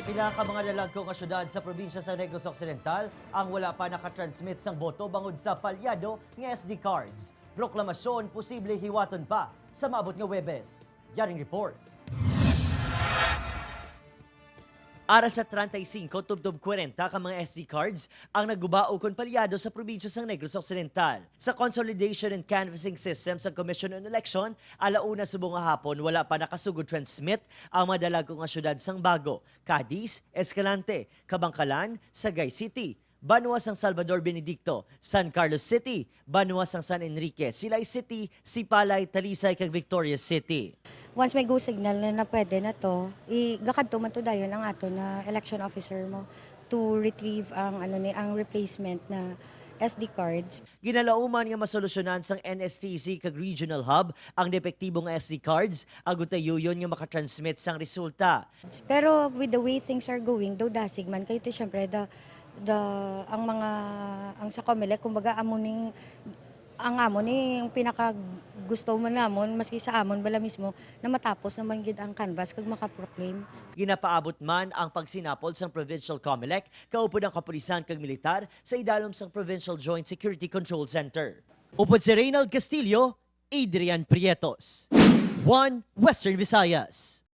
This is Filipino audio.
Pila ka mga dalagko nga syudad sa probinsya sa Negros Occidental ang wala pa naka-transmit sang boto bangud sa palyado nga SD cards. Proklamasyon posible hiwaton pa sa maabot nga Webes. Yaring report. Ara sa 35 tubtob 40 ka mga SD cards ang naggubao kon palyado sa probinsya sang Negros Occidental. Sa Consolidation and Canvassing System sa Commission on Election, alauna subong nga hapon wala pa nakasugod transmit ang mga dalagko nga syudad sang Bago, Cadiz, Escalante, Kabangkalan, Sagay City, Banwa sang Salvador Benedicto, San Carlos City, Banwa sang San Enrique, Silay City, Sipalay, Talisay kag Victoria City. Once may go signal na pwede na to, gakadto man to dayon ang ato na election officer mo to retrieve ang replacement na SD cards. Ginalauman nga masolusyonan sang NSTC kag Regional Hub ang depektibong SD cards agutayuyon nga maka-transmit sang resulta. Pero with the way things are going, daw dasig man kayo to syempre ang sa Comelec kumbaga ang amon yung pinaka gusto mo namon maski sa amon bala mismo na matapos naman gid ang canvas kag maka-proclaim. Ginapaabot man ang pagsinapol sang Provincial Comelec kaupod ang kapulisan kag militar sa idalom sang Provincial Joint Security Control Center. Upod si Reynald Castillo, Adrian Prietos. 1 Western Visayas.